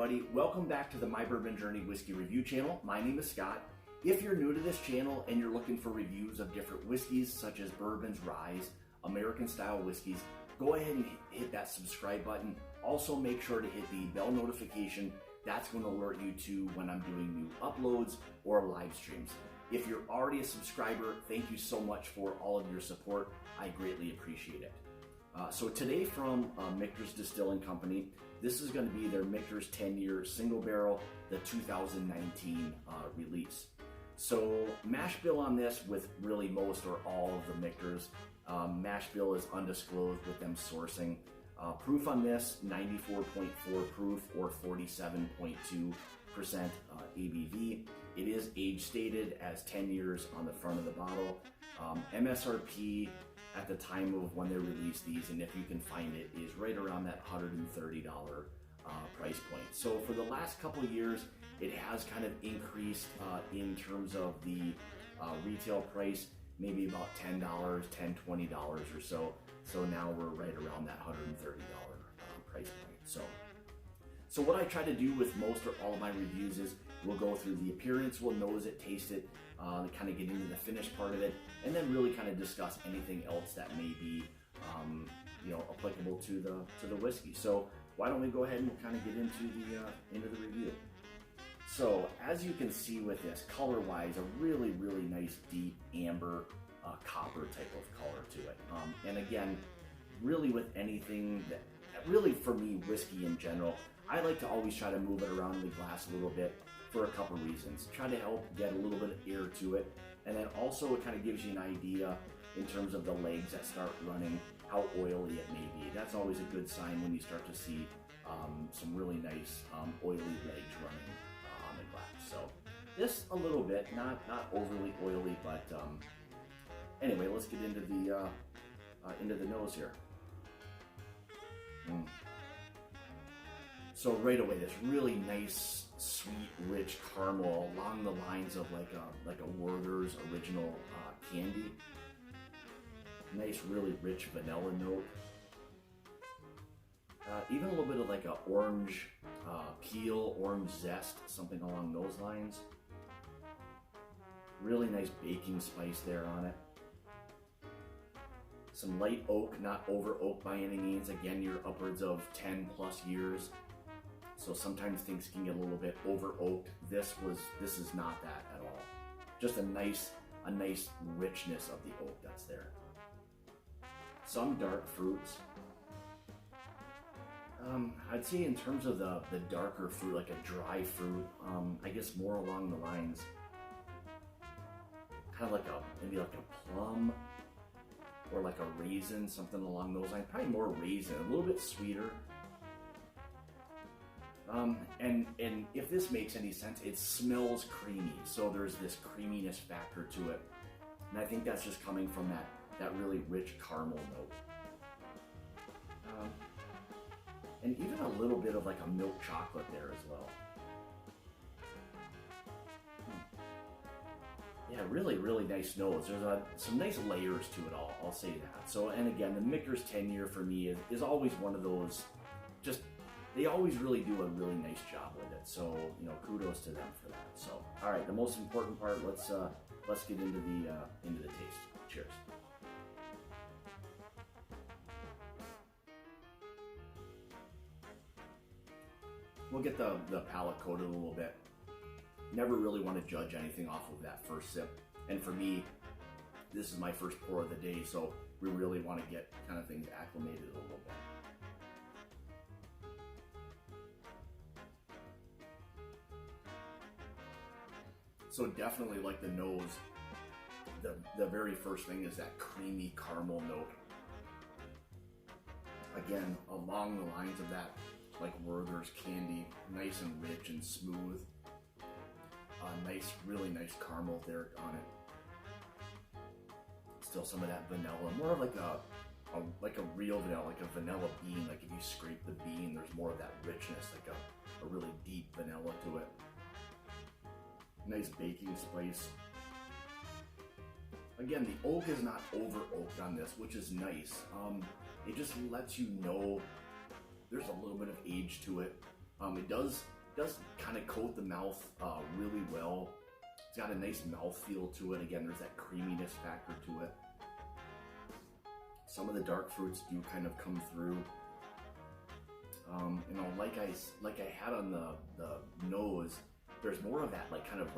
everybody, welcome back to the My Bourbon Journey Whiskey Review channel. My name is Scott. If you're new to this channel and you're looking for reviews of different whiskeys such as bourbons, ryes, American style whiskeys, go ahead and hit that subscribe button. Also make sure to hit the bell notification. That's going to alert you to when I'm doing new uploads or live streams. If you're already a subscriber, thank you so much for all of your support. I greatly appreciate it. So today from Michter's Distilling Company, this is going to be their Michter's 10-year single barrel, the 2019 release. So mash bill on this with really most or all of the Michters. Mash bill is undisclosed with them sourcing. Proof on this, 94.4 proof or 47.2% ABV. It is age stated as 10 years on the front of the bottle. MSRP at the time of when they released these, and if you can find it, is right around that $130 price point. So for the last couple of years, it has kind of increased in terms of the retail price, maybe about $10, $20 or so. So now we're right around that $130 price point. So what I try to do with most or all of my reviews is we'll go through the appearance, we'll nose it, taste it, kind of get into the finished part of it, and then really kind of discuss anything else that may be applicable to the whiskey. So why don't we go ahead and kind of get into the review. So as you can see with this, color-wise, a really nice deep amber copper type of color to it. And again, really with anything that really for me, whiskey in general, I like to always try to move it around in the glass a little bit for a couple reasons. Try to help get a little bit of air to it, and then also it kind of gives you an idea in terms of the legs that start running, how oily it may be. That's always a good sign when you start to see some really nice oily legs running on the glass. So this a little bit, not overly oily, but anyway, let's get into the nose here. So right away, this really nice, sweet, rich caramel along the lines of like a Werther's original candy. Nice, really rich vanilla note. Even a little bit of like a orange peel, orange zest, something along those lines. Really nice baking spice there on it. Some light oak, not over oak by any means. Again, you're upwards of 10 plus years. So sometimes things can get a little bit over oaked. This is not that at all. Just a nice richness of the oak that's there. Some dark fruits. I'd say in terms of the darker fruit, like a dry fruit, I guess more along the lines, kind of like maybe like a plum or like a raisin, something along those lines. Probably more raisin, a little bit sweeter. And if this makes any sense, it smells creamy. So there's this creaminess factor to it. And I think that's just coming from that really rich caramel note. And even a little bit of like a milk chocolate there as well. Yeah, really nice nose. There's some nice layers to it all, I'll say that. So, and again, the Michter's 10-year for me is always one of those, just, they always really do a really nice job with it. So, kudos to them for that. So, all right, the most important part, let's get into the taste. Cheers. We'll get the palate coated a little bit. Never really want to judge anything off of that first sip. And for me, this is my first pour of the day, so we really want to get kind of things acclimated a little bit. So definitely like the nose, the very first thing is that creamy caramel note. Again, along the lines of that, like Werther's candy, nice and rich and smooth. Really nice caramel there on it. Still some of that vanilla, more of like a real vanilla, like a vanilla bean. Like if you scrape the bean, there's more of that richness, like a really deep vanilla to it. Nice baking spice. Again, the oak is not over oaked on this, which is nice. It just lets you know there's a little bit of age to it. It does kind of coat the mouth really well. It's got a nice mouthfeel to it. Again, there's that creaminess factor to it. Some of the dark fruits do kind of come through. You know, like I had on the nose, there's more of that kind of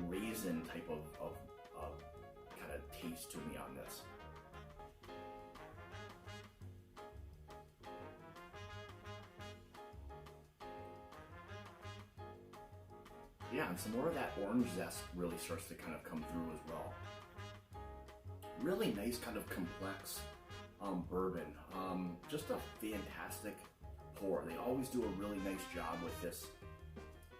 raisin type of kind of taste to me on this. Yeah, and some more of that orange zest really starts to kind of come through as well. Really nice kind of complex bourbon. Just a fantastic pour. They always do a really nice job with this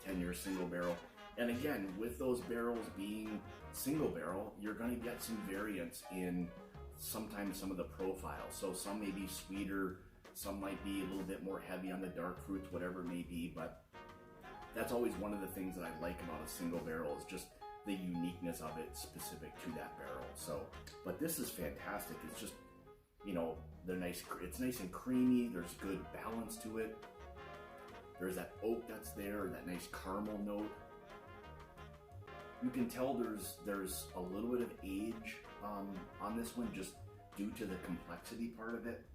10-year single barrel. And again, with those barrels being single barrel, you're going to get some variance in sometimes some of the profiles. So some may be sweeter, some might be a little bit more heavy on the dark fruits, whatever it may be. But that's always one of the things that I like about a single barrel, is just the uniqueness of it specific to that barrel. So, but this is fantastic. It's just, you know, it's nice and creamy. There's good balance to it. There's that oak that's there, that nice caramel note. You can tell there's a little bit of age on this one, just due to the complexity part of it.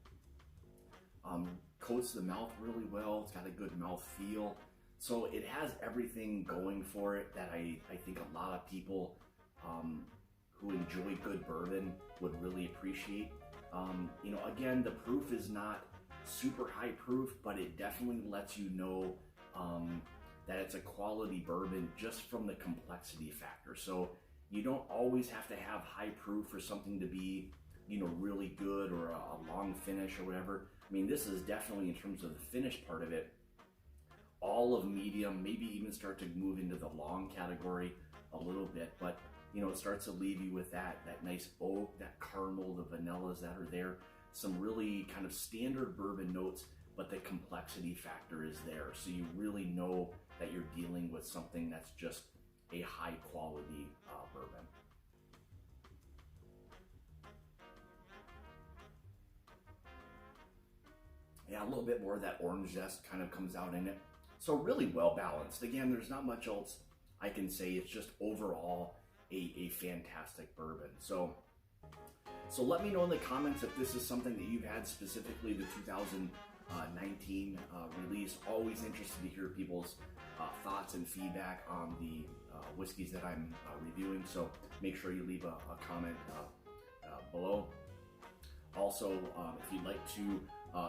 Coats the mouth really well. It's got a good mouth feel. So it has everything going for it that I think a lot of people who enjoy good bourbon would really appreciate. You know, again, the proof is not super high proof, but it definitely lets you know that it's a quality bourbon just from the complexity factor. So you don't always have to have high proof for something to be, you know, really good, or a long finish or whatever. I mean, this is definitely, in terms of the finish part of it, all of medium, maybe even start to move into the long category a little bit, but you know, it starts to leave you with that nice oak, that caramel, the vanillas that are there, some really kind of standard bourbon notes, but the complexity factor is there. So you really know that you're dealing with something that's just a high quality bourbon. Yeah, a little bit more of that orange zest kind of comes out in it. So really well balanced. Again, there's not much else I can say. It's just overall a fantastic bourbon. So let me know in the comments if this is something that you've had, specifically the 2019 release. Always interested to hear people's thoughts and feedback on the whiskeys that I'm reviewing. So make sure you leave a comment below. Also, if you'd like to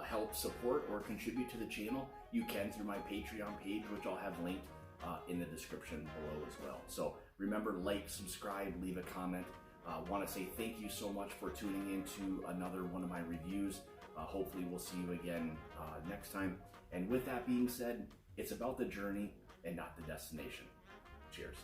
help support or contribute to the channel, you can through my Patreon page, which I'll have linked in the description below as well. So remember, like, subscribe, leave a comment. Want to say thank you so much for tuning into another one of my reviews. Hopefully we'll see you again next time. And with that being said, it's about the journey and not the destination. Cheers.